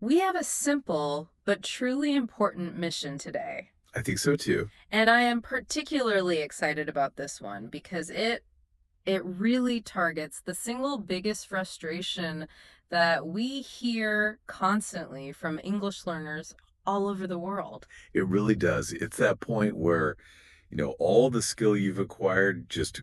We have a simple but truly important mission today. I think so too. And I am particularly excited about this one because it really targets the single biggest frustration that we hear constantly from English learners all over the world. It really does. It's that point where, all the skill you've acquired just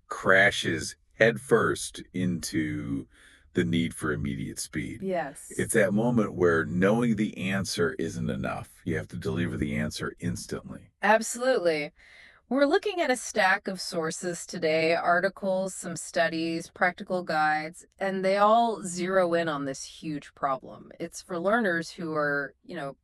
crashes headfirst into the need for immediate speed. Yes. It's that moment where knowing the answer isn't enough. You have to deliver the answer instantly. Absolutely. We're looking at a stack of sources today, articles, some studies, practical guides, and they all zero in on this huge problem. It's for learners who are,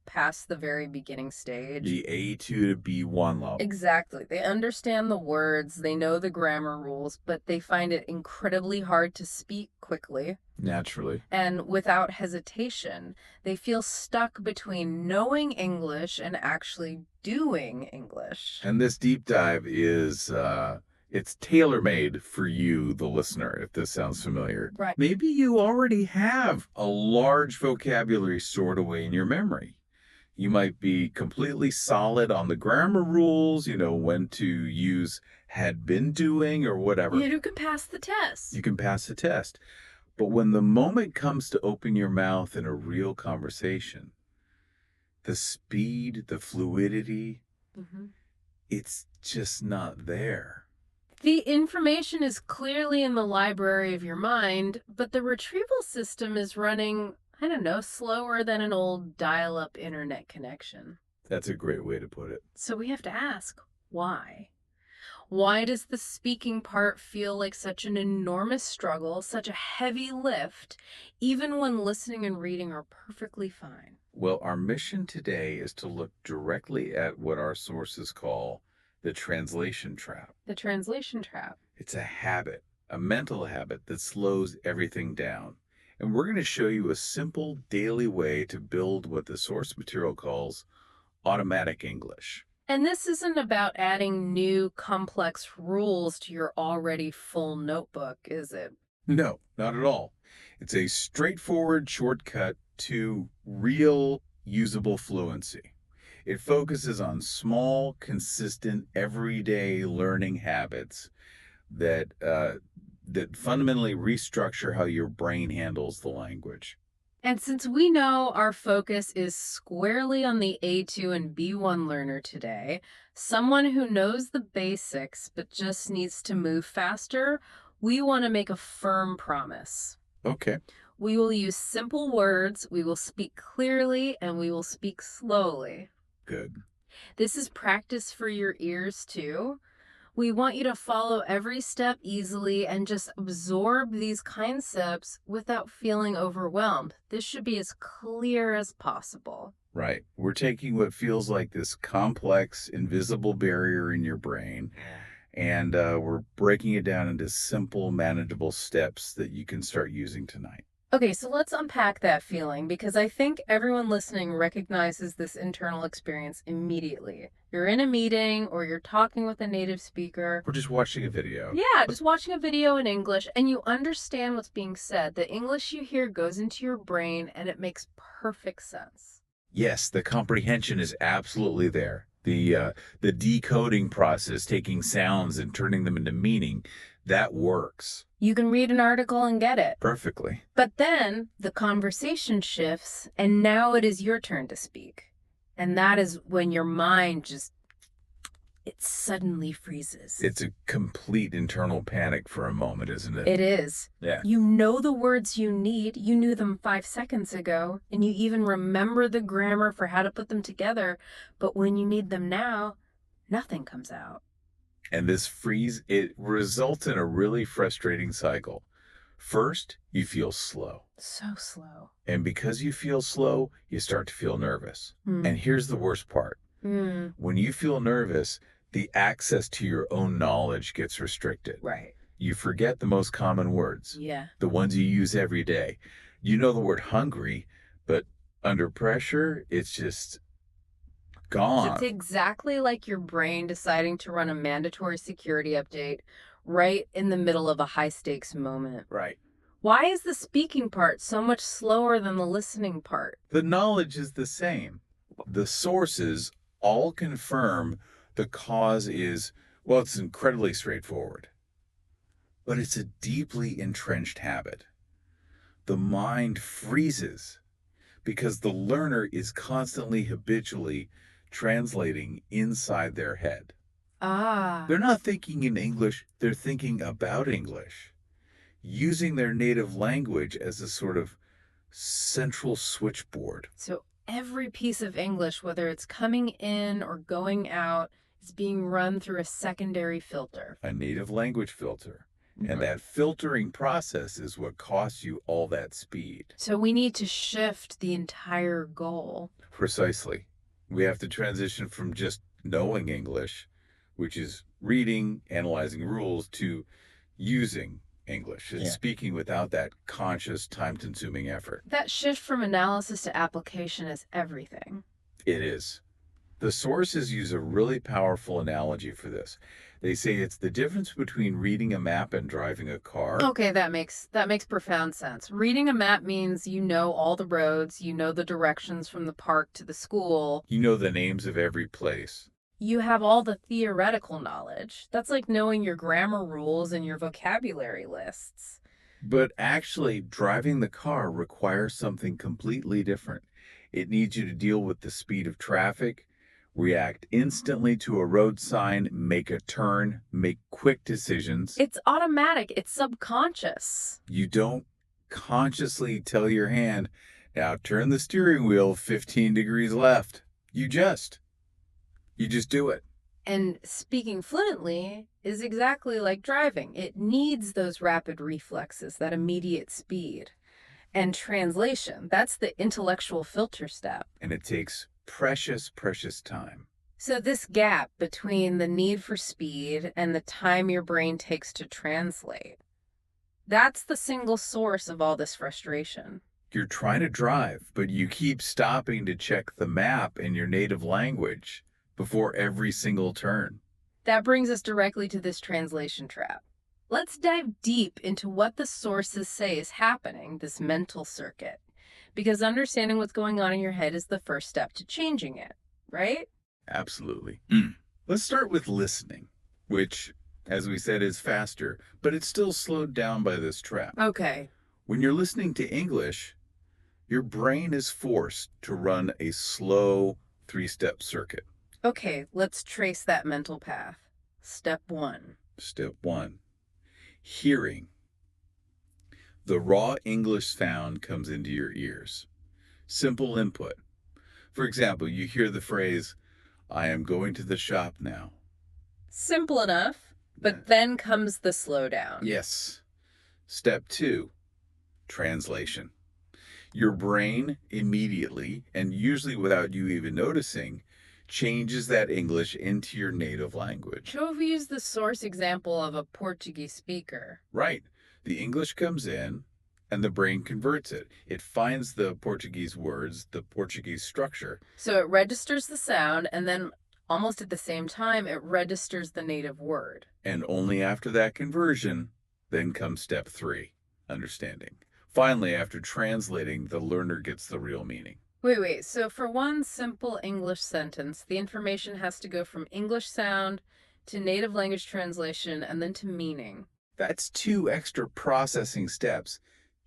past the very beginning stage. The A2 to B1 level. Exactly. They understand the words, they know the grammar rules, but they find it incredibly hard to speak quickly Naturally. and without hesitation. They feel stuck between knowing English and actually doing English. And this deep dive is it's tailor-made for you, the listener, if this sounds familiar. Right. Maybe you already have a large vocabulary stored away in your memory. You might be completely solid on the grammar rules, when to use had been doing or whatever. You can pass the test. You can pass the test. But when the moment comes to open your mouth in a real conversation, the speed, the fluidity, Mhm. it's just not there. The information is clearly in the library of your mind, but the retrieval system is running, I don't know, slower than an old dial-up internet connection. That's a great way to put it. So we have to ask, why? Why does the speaking part feel like such an enormous struggle, such a heavy lift, even when listening and reading are perfectly fine? Well, our mission today is to look directly at what our sources call the translation trap. The translation trap. It's a habit, a mental habit that slows everything down. And we're going to show you a simple daily way to build what the source material calls automatic English. And this isn't about adding new complex rules to your already full notebook, is it? No, not at all. It's a straightforward shortcut to real usable fluency. It focuses on small, consistent, everyday learning habits that fundamentally restructure how your brain handles the language. And since we know our focus is squarely on the A2 and B1 learner today, someone who knows the basics but just needs to move faster, we want to make a firm promise. Okay, We will use simple words, we will speak clearly, and we will speak slowly. good. This is practice for your ears too. We want you to follow every step easily and just absorb these concepts without feeling overwhelmed. This should be as clear as possible. Right. We're taking what feels like this complex, invisible barrier in your brain, and we're breaking it down into simple, manageable steps that you can start using tonight. Okay, so let's unpack that feeling because I think everyone listening recognizes this internal experience immediately. You're in a meeting or you're talking with a native speaker. We're just watching a video. Yeah, just watching a video in English and you understand what's being said. The English you hear goes into your brain and it makes perfect sense. Yes, the comprehension is absolutely there. The decoding process, taking sounds and turning them into meaning, that works You can read an article and get it. perfectly. But then the conversation shifts and now it is your turn to speak. And that is when your mind it suddenly freezes. It's a complete internal panic for a moment, isn't it? It is. Yeah. You know the words you need. You knew them 5 seconds ago, and you even remember the grammar for how to put them together. But when you need them now, nothing comes out. And this freeze, it results in a really frustrating cycle. First, you feel slow. So slow. And because you feel slow, you start to feel nervous. And here's the worst part. Mm, When you feel nervous, the access to your own knowledge gets restricted. right. You forget the most common words, Yeah. the ones you use every day. You know the word hungry, but under pressure, it's just gone. It's exactly like your brain deciding to run a mandatory security update right in the middle of a high stakes moment. Right. Why is the speaking part so much slower than the listening part? The knowledge is the same. The sources all confirm the cause is, well, it's incredibly straightforward, but it's a deeply entrenched habit. The mind freezes because the learner is constantly habitually translating inside their head. They're Ah, not thinking in English, they're thinking about English, using their native language as a sort of central switchboard. so every piece of English, whether it's coming in or going out, is being run through a secondary filter. A native language filter. And Mhm. that filtering process is what costs you all that speed. So we need to shift the entire goal. Precisely. We have to transition from just knowing English, which is reading, analyzing rules, to using English and speaking without that conscious, time consuming effort. That shift from analysis to application is everything. It is. The sources use a really powerful analogy for this. They say it's the difference between reading a map and driving a car. Okay, that makes profound sense. Reading a map means you know all the roads, you know the directions from the park to the school. You know the names of every place. You have all the theoretical knowledge. That's like knowing your grammar rules and your vocabulary lists. But actually, driving the car requires something completely different. It needs you to deal with the speed of traffic, react instantly to a road sign, make a turn, make quick decisions. It's automatic, it's subconscious. You don't consciously tell your hand, now turn the steering wheel 15 degrees left. You just do it. And speaking fluently is exactly like driving. It needs those rapid reflexes, that immediate speed. And translation, that's the intellectual filter step. And it takes precious, precious time. So, this gap between the need for speed and the time your brain takes to translate, that's the single source of all this frustration. You're trying to drive, but you keep stopping to check the map in your native language before every single turn. That brings us directly to this translation trap. Let's dive deep into what the sources say is happening, this mental circuit, because understanding what's going on in your head is the first step to changing it, right? Absolutely. Let's start with listening, which, as we said, is faster, but it's still slowed down by this trap. Okay. When you're listening to English, your brain is forced to run a slow three-step circuit. Okay, let's trace that mental path. Step one. Step one, hearing. The raw English sound comes into your ears. Simple input. For example, you hear the phrase, I am going to the shop now. Simple enough, but then comes the slowdown. Yes. Step two, translation. Your brain immediately, and usually without you even noticing, changes that English into your native language. So if we use the source example of a Portuguese speaker. Right. The English comes in and the brain converts it. It finds the Portuguese words, the Portuguese structure. So it registers the sound, and then almost at the same time, it registers the native word. And only after that conversion, then comes step three, understanding. Finally, after translating, the learner gets the real meaning. Wait. So for one simple English sentence, the information has to go from English sound to native language translation and then to meaning. That's two extra processing steps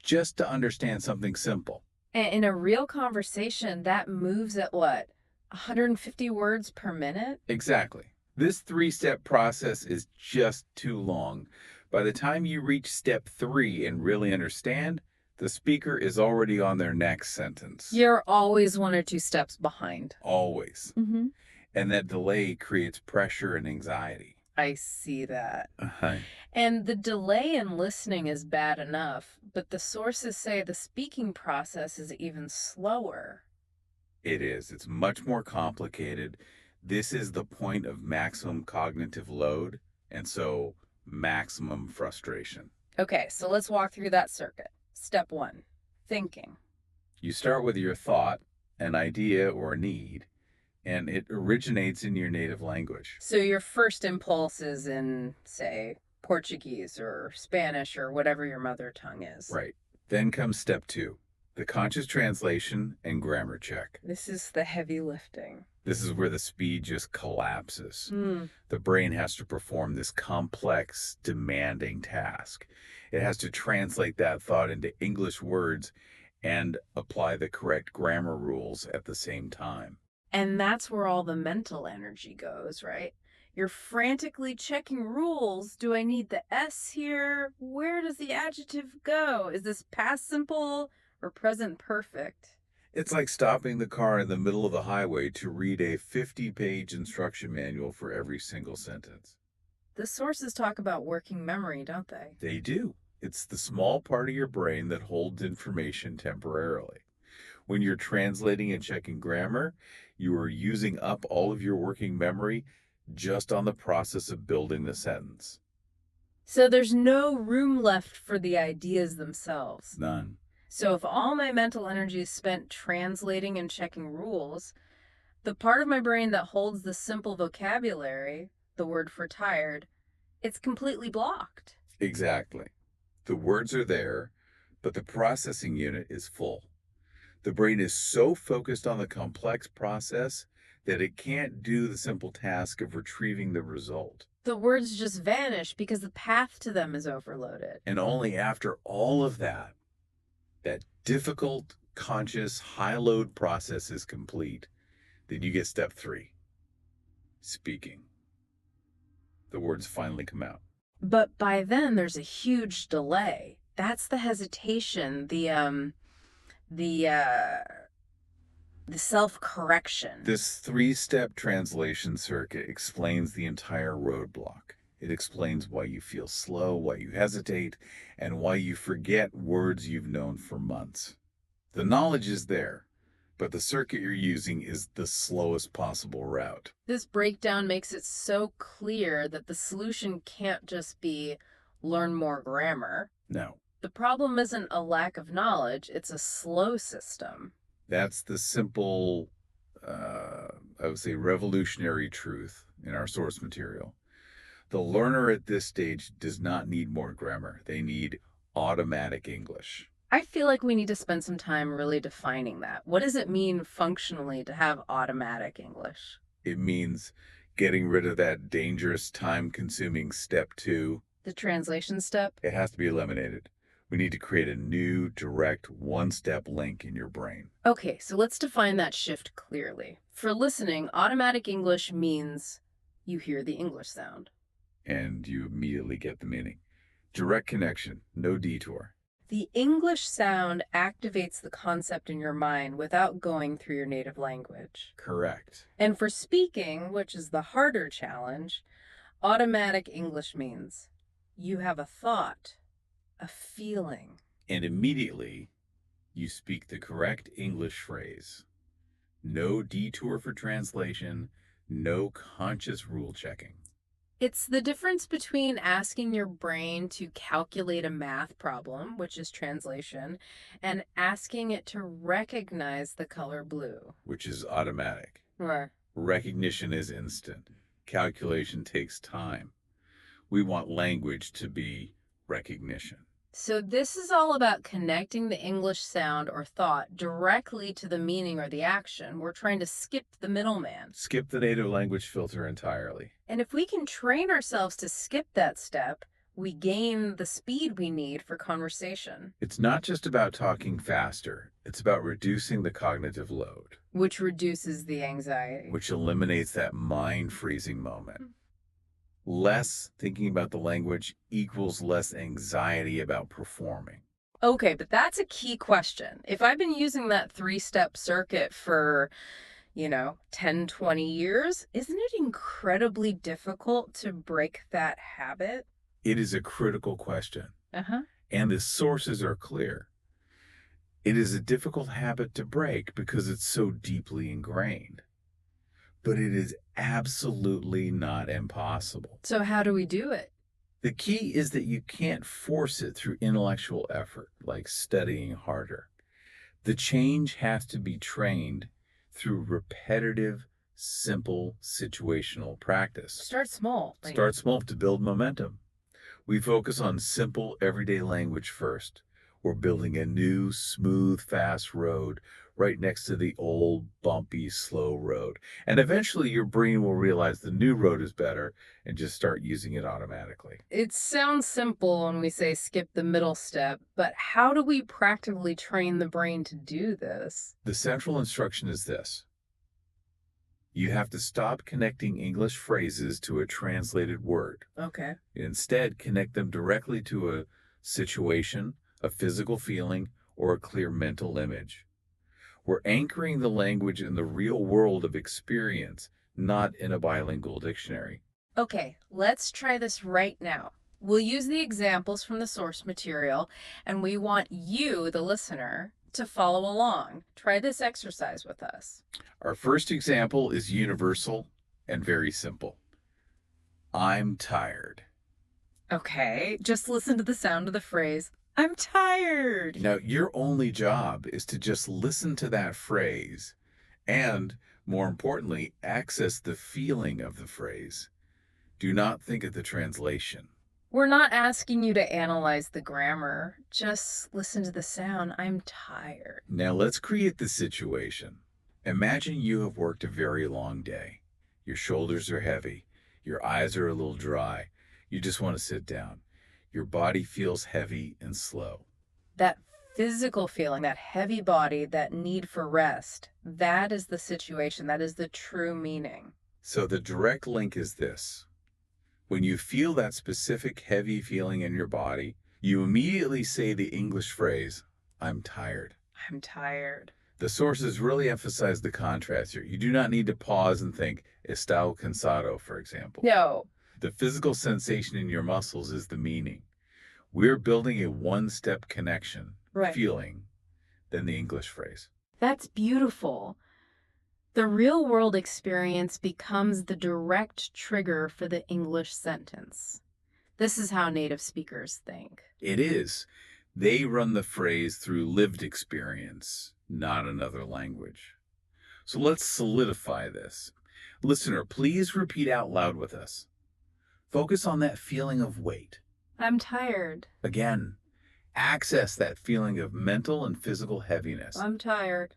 just to understand something simple. And in a real conversation, that moves at what? 150 words per minute? Exactly. This three-step process is just too long. By the time you reach step three and really understand, the speaker is already on their next sentence. You're always one or two steps behind. Always. Mm-hmm. And that delay creates pressure and anxiety. I see that. Uh-huh. And the delay in listening is bad enough, but the sources say the speaking process is even slower. It is. It's much more complicated. This is the point of maximum cognitive load, and so maximum frustration. Okay, so let's walk through that circuit. Step one, thinking. You start with your thought, an idea, or a need, and it originates in your native language. So your first impulse is in, say, Portuguese or Spanish or whatever your mother tongue is. Right. Then comes step two, the conscious translation and grammar check. This is the heavy lifting. This is where the speed just collapses. Hmm. The brain has to perform this complex, demanding task. It has to translate that thought into English words and apply the correct grammar rules at the same time. And that's where all the mental energy goes, right? You're frantically checking rules. Do I need the S here? Where does the adjective go? Is this past simple or present perfect? It's like stopping the car in the middle of the highway to read a 50-page instruction manual for every single sentence. The sources talk about working memory, don't they? They do. It's the small part of your brain that holds information temporarily. When you're translating and checking grammar, you are using up all of your working memory just on the process of building the sentence. So there's no room left for the ideas themselves. None. So if all my mental energy is spent translating and checking rules, the part of my brain that holds the simple vocabulary, the word for tired, it's completely blocked. Exactly. The words are there, but the processing unit is full. The brain is so focused on the complex process that it can't do the simple task of retrieving the result. The words just vanish because the path to them is overloaded. And only after all of that difficult, conscious, high load process is complete, that you get step three, speaking. The words finally come out. But by then there's a huge delay. That's the hesitation, the uh the self-correction. This three-step translation circuit explains the entire roadblock. It explains why you feel slow, why you hesitate, and why you forget words you've known for months. The knowledge is there, but the circuit you're using is the slowest possible route. This breakdown makes it so clear that the solution can't just be learn more grammar. No, The problem isn't a lack of knowledge, it's a slow system. that's the simple, I would say, revolutionary truth in our source material. The learner at this stage does not need more grammar. They need automatic English. I feel like we need to spend some time really defining that. What does it mean functionally to have automatic English? It means getting rid of that dangerous, time-consuming step two. The translation step? It has to be eliminated. We need to create a new, direct, one-step link in your brain. Okay, so let's define that shift clearly. For listening, automatic English means you hear the English sound. And you immediately get the meaning. Direct connection, no detour. The English sound activates the concept in your mind without going through your native language. Correct. And for speaking, which is the harder challenge, automatic English means you have a thought, a feeling. And immediately, you speak the correct English phrase. No detour for translation, no conscious rule checking. It's the difference between asking your brain to calculate a math problem, which is translation, and asking it to recognize the color blue. Which is automatic. Right. Recognition is instant. Calculation takes time. We want language to be recognition. So this is all about connecting the English sound or thought directly to the meaning or the action. We're trying to skip the middleman. Skip the native language filter entirely. And if we can train ourselves to skip that step, we gain the speed we need for conversation. It's not just about talking faster. It's about reducing the cognitive load. Which reduces the anxiety. Which eliminates that mind-freezing moment. Less thinking about the language equals less anxiety about performing. Okay, but that's a key question. If I've been using that three-step circuit for, 10, 20 years, isn't it incredibly difficult to break that habit? It is a critical question. Uh-huh. And the sources are clear. It is a difficult habit to break because it's so deeply ingrained. But it is absolutely not impossible. So how do we do it? The key is that you can't force it through intellectual effort, like studying harder. The change has to be trained through repetitive, simple, situational practice. Start small. Start small to build momentum. We focus on simple, everyday language first. We're building a new, smooth, fast road right next to the old, bumpy, slow road. And eventually your brain will realize the new road is better and just start using it automatically. It sounds simple when we say skip the middle step, but how do we practically train the brain to do this? The central instruction is this: you have to stop connecting English phrases to a translated word. Okay. Instead, connect them directly to a situation, a physical feeling, or a clear mental image. We're anchoring the language in the real world of experience, not in a bilingual dictionary. Okay, let's try this right now. We'll use the examples from the source material, and we want you, the listener, to follow along. Try this exercise with us. Our first example is universal and very simple. I'm tired. Okay, just listen to the sound of the phrase, I'm tired. Now, your only job is to just listen to that phrase and, more importantly, access the feeling of the phrase. Do not think of the translation. We're not asking you to analyze the grammar. Just listen to the sound, I'm tired. Now, let's create the situation. Imagine you have worked a very long day. Your shoulders are heavy. Your eyes are a little dry. You just want to sit down. Your body feels heavy and slow. That physical feeling, that heavy body, that need for rest, that is the situation. That is the true meaning. So the direct link is this: when you feel that specific heavy feeling in your body, you immediately say the English phrase, I'm tired. I'm tired. The sources really emphasize the contrast here. You do not need to pause and think, estado cansado, for example. No, The physical sensation in your muscles is the meaning. We're building a one-step connection, right. feeling, than the English phrase. That's beautiful. The real world experience becomes the direct trigger for the English sentence. This is how native speakers think. It is. They run the phrase through lived experience, not another language. So let's solidify this. Listener, please repeat out loud with us. Focus on that feeling of weight. I'm tired. Again, access that feeling of mental and physical heaviness. I'm tired.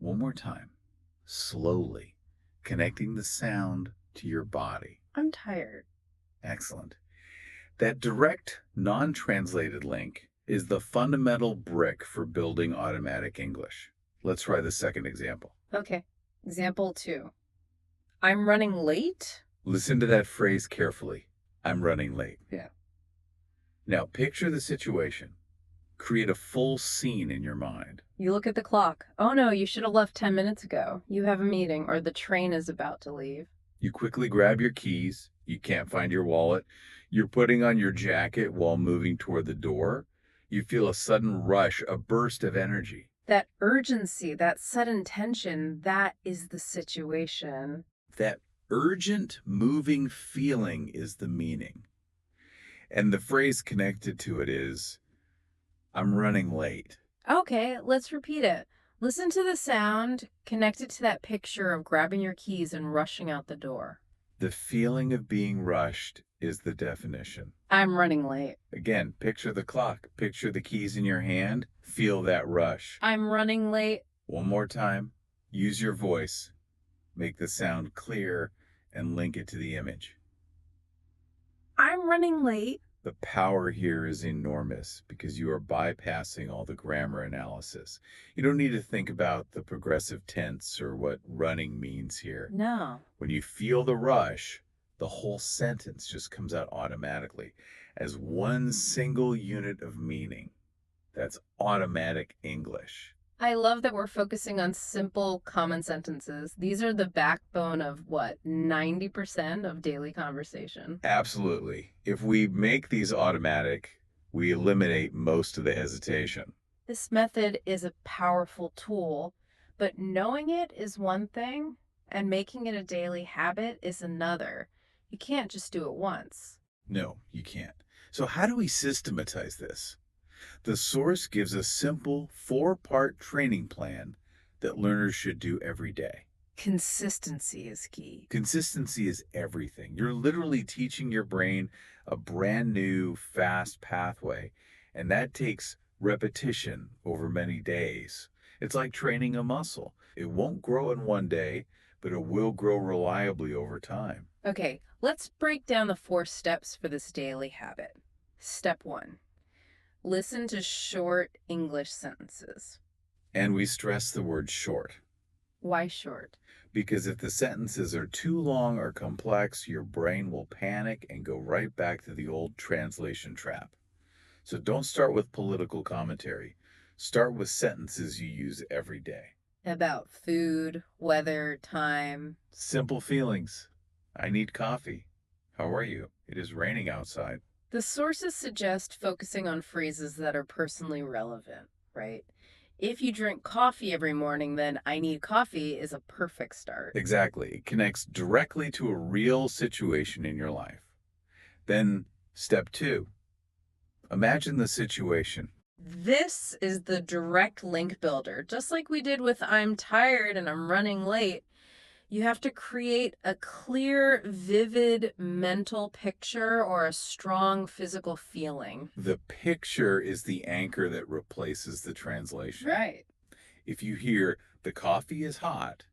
One more time, slowly, connecting the sound to your body. I'm tired. Excellent. That direct, non-translated link is the fundamental brick for building automatic English. Let's try the second example. Okay. Example 2. I'm running late? Listen to that phrase carefully. I'm running late. Yeah. Now picture the situation. Create a full scene in your mind. You look at the clock. Oh no, you should have left 10 minutes ago. You have a meeting or the train is about to leave. You quickly grab your keys. You can't find your wallet. You're putting on your jacket while moving toward the door. You feel a sudden rush, a burst of energy. That urgency, that sudden tension, that is the situation. That urgent, moving feeling is the meaning. And the phrase connected to it is, I'm running late. Okay, let's repeat it. Listen to the sound, connect it to that picture of grabbing your keys and rushing out the door. The feeling of being rushed is the definition. I'm running late. Again, picture the clock, picture the keys in your hand, feel that rush. I'm running late. One more time, use your voice, make the sound clear, and link it to the image. I'm running late. The power here is enormous because you are bypassing all the grammar analysis. You don't need to think about the progressive tense or what running means here. No. When you feel the rush, the whole sentence just comes out automatically as one single unit of meaning. That's automatic English. I love that we're focusing on simple, common sentences. These are the backbone of what, 90% of daily conversation? Absolutely. If we make these automatic, we eliminate most of the hesitation. This method is a powerful tool, but knowing it is one thing, and making it a daily habit is another. You can't just do it once. No, you can't. So how do we systematize this? The source gives a simple 4-part training plan that learners should do every day. Consistency is key. Consistency is everything. You're literally teaching your brain a brand new, fast pathway, and that takes repetition over many days. It's like training a muscle. It won't grow in one day, but it will grow reliably over time. Okay, let's break down the 4 steps for this daily habit. Step 1, listen to short English sentences. And we stress the word short, Why short? because if the sentences are too long or complex, your brain will panic and go right back to the old translation trap. So don't start with political commentary. Start with sentences you use every day. About food, weather, time. Simple feelings. I need coffee. How are you? It is raining outside. The sources suggest focusing on phrases that are personally relevant, right? If you drink coffee every morning, then I need coffee is a perfect start. Exactly. It connects directly to a real situation in your life. Then, step two, imagine the situation. This is the direct link builder. Just like we did with I'm tired and I'm running late, you have to create a clear, vivid mental picture or a strong physical feeling. The picture is the anchor that replaces the translation. Right. If you hear, the coffee is hot,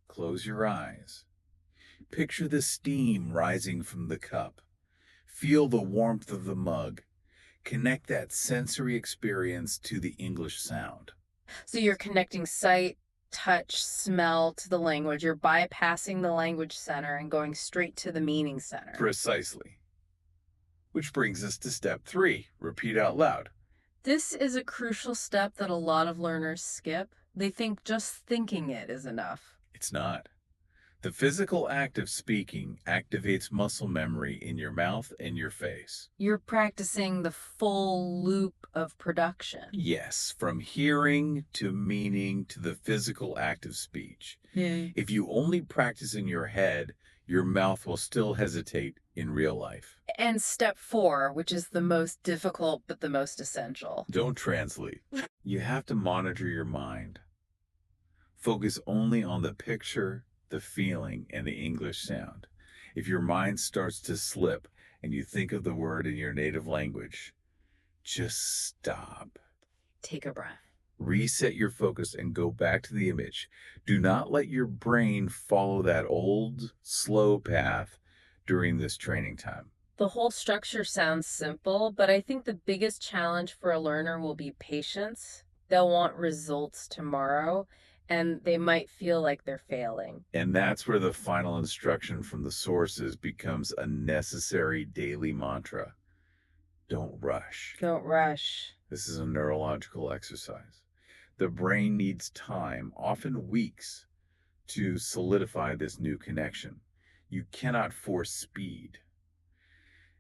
close your eyes. Picture the steam rising from the cup. Feel the warmth of the mug. Connect that sensory experience to the English sound. So you're connecting sight, touch, smell to the language. You're bypassing the language center and going straight to the meaning center. Precisely. Which brings us to step three, repeat out loud. This is a crucial step that a lot of learners skip. They think just thinking it is enough. It's not. The physical act of speaking activates muscle memory in your mouth and your face. You're practicing the full loop of production. Yes, from hearing to meaning to the physical act of speech. Yeah. If you only practice in your head, your mouth will still hesitate in real life. And step 4, which is the most difficult but the most essential. Don't translate. You have to monitor your mind. Focus only on the picture, the feeling, and the English sound. If your mind starts to slip and you think of the word in your native language, just stop. Take a breath. Reset your focus and go back to the image. Do not let your brain follow that old, slow path during this training time. The whole structure sounds simple, but I think the biggest challenge for a learner will be patience. They'll want results tomorrow, and they might feel like they're failing. And that's where the final instruction from the sources becomes a necessary daily mantra. Don't rush. Don't rush. This is a neurological exercise. The brain needs time, often weeks, to solidify this new connection. You cannot force speed.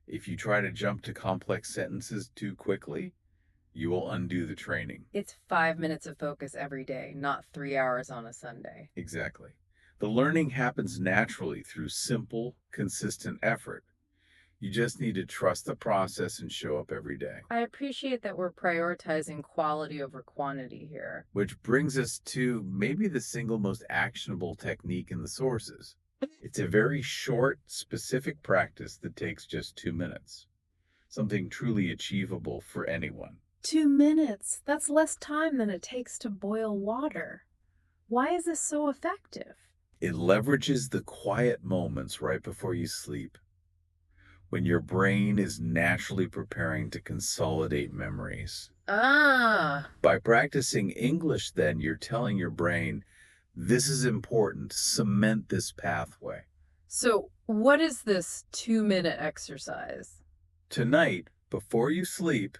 If you try to jump to complex sentences too quickly, you will undo the training. It's 5 minutes of focus every day, not 3 hours on a Sunday. Exactly. The learning happens naturally through simple, consistent effort. You just need to trust the process and show up every day. I appreciate that we're prioritizing quality over quantity here. Which brings us to maybe the single most actionable technique in the sources. It's a very short, specific practice that takes just 2 minutes. Something truly achievable for anyone. 2 minutes. That's less time than it takes to boil water. Why is this so effective? It leverages the quiet moments right before you sleep, when your brain is naturally preparing to consolidate memories. Ah, By practicing English, then, you're telling your brain, this is important, cement this pathway. so what is this 2-minute exercise? Tonight, before you sleep,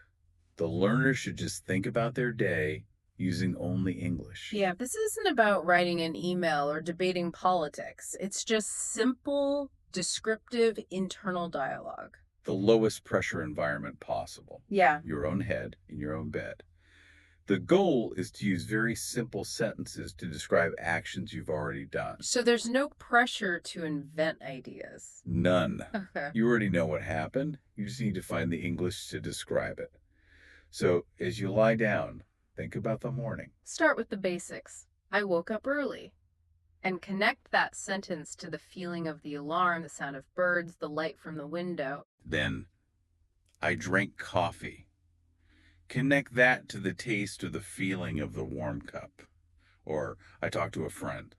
the learner should just think about their day using only English. Yeah, this isn't about writing an email or debating politics. It's just simple, descriptive internal dialogue. The lowest pressure environment possible. Yeah. Your own head in your own bed. The goal is to use very simple sentences to describe actions you've already done. So there's no pressure to invent ideas. None. Okay. You already know what happened. You just need to find the English to describe it. So as you lie down, think about the morning. Start with the basics. I woke up early. And connect that sentence to the feeling of the alarm, the sound of birds, the light from the window. Then, I drank coffee. Connect that to the taste or the feeling of the warm cup. Or I talked to a friend.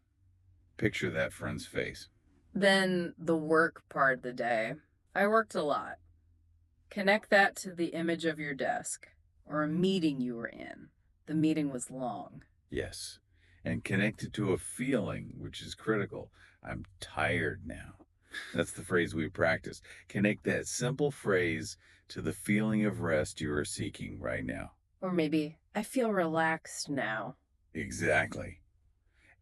Picture that friend's face. Then the work part of the day. I worked a lot. Connect that to the image of your desk or a meeting you were in. The meeting was long. Yes. And connect it to a feeling, which is critical. I'm tired now. That's the phrase we practice. Connect that simple phrase to the feeling of rest you are seeking right now. Or maybe, I feel relaxed now. Exactly.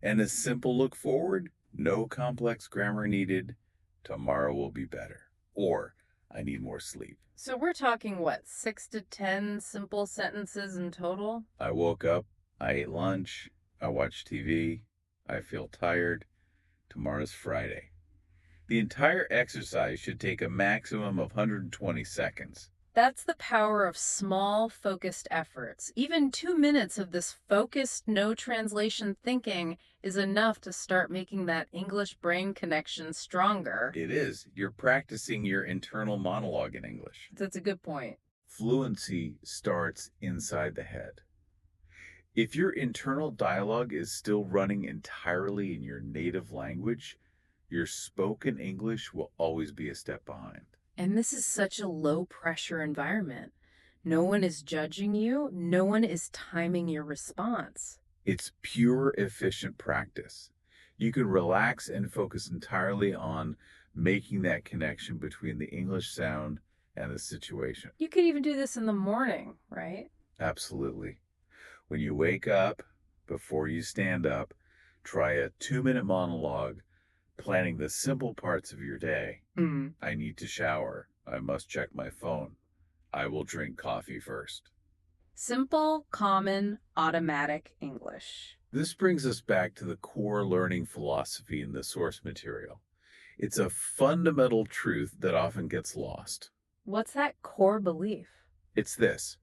And a simple look forward, no complex grammar needed. Tomorrow will be better. Or I need more sleep. So we're talking what, 6 to 10 simple sentences in total? I woke up, I ate lunch, I watched TV, I feel tired. Tomorrow's Friday. The entire exercise should take a maximum of 120 seconds. That's the power of small, focused efforts. Even 2 minutes of this focused, no translation thinking is enough to start making that English brain connection stronger. It is. You're practicing your internal monologue in English. That's a good point. Fluency starts inside the head. If your internal dialogue is still running entirely in your native language, your spoken English will always be a step behind. And this is such a low pressure environment. No one is judging you, no one is timing your response. It's pure, efficient practice. You can relax and focus entirely on making that connection between the English sound and the situation. You could even do this in the morning, right? Absolutely. When you wake up, before you stand up, try a 2-minute monologue planning the simple parts of your day. I need to shower. I must check my phone. I will drink coffee first. Simple, common, automatic English. This brings us back to the core learning philosophy in the source material. It's a fundamental truth that often gets lost. What's that core belief? It's this: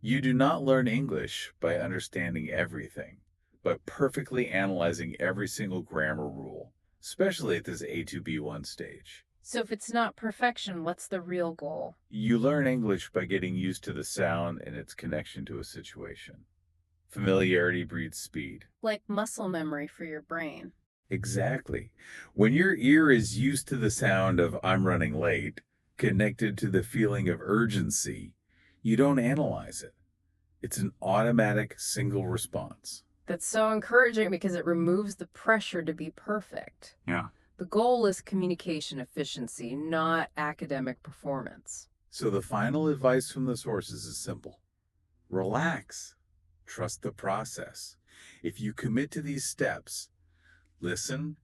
you do not learn English by understanding everything, but perfectly analyzing every single grammar rule, especially at this A to B1 stage. So if it's not perfection, what's the real goal? You learn English by getting used to the sound and its connection to a situation. Familiarity breeds speed. Like muscle memory for your brain. Exactly. When your ear is used to the sound of I'm running late, connected to the feeling of urgency, you don't analyze it. It's an automatic single response. That's so encouraging because it removes the pressure to be perfect. Yeah. The goal is communication efficiency, not academic performance. So the final advice from the sources is simple. Relax. Trust the process. If you commit to these steps, listen,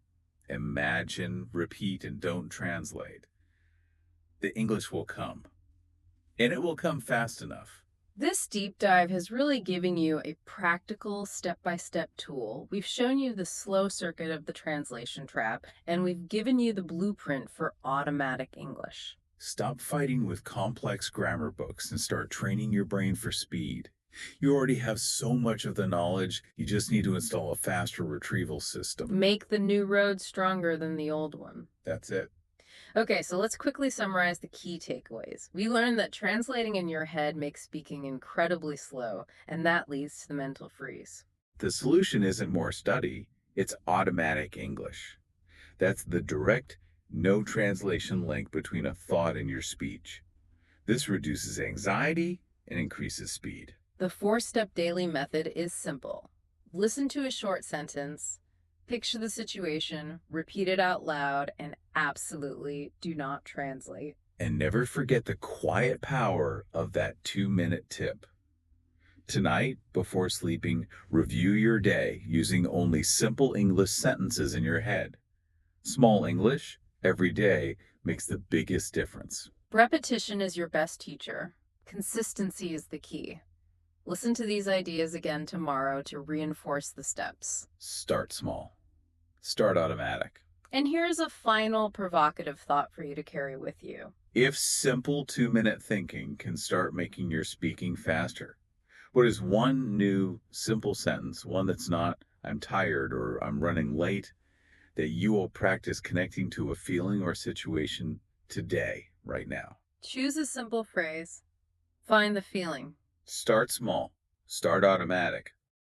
imagine, repeat, and don't translate, the English will come. And it will come fast enough. This deep dive has really given you a practical step-by-step tool. We've shown you the slow circuit of the translation trap, and we've given you the blueprint for automatic English. Stop fighting with complex grammar books and start training your brain for speed. You already have so much of the knowledge, you just need to install a faster retrieval system. Make the new road stronger than the old one. That's it. Okay, so let's quickly summarize the key takeaways. We learned that translating in your head makes speaking incredibly slow, and that leads to the mental freeze. The solution isn't more study, it's automatic English. That's the direct, no translation link between a thought and your speech. This reduces anxiety and increases speed. The 4-step daily method is simple. Listen to a short sentence, picture the situation, repeat it out loud, and absolutely do not translate. And never forget the quiet power of that 2-minute tip. Tonight, before sleeping, review your day using only simple English sentences in your head. Small English, every day, makes the biggest difference. Repetition is your best teacher. Consistency is the key. Listen to these ideas again tomorrow to reinforce the steps. Start small. Start automatic. And here's a final provocative thought for you to carry with you. If simple 2-minute thinking can start making your speaking faster, what is one new simple sentence, one that's not I'm tired or I'm running late, that you will practice connecting to a feeling or situation today, right now. Choose a simple phrase. Find the feeling. Start small. Start automatic.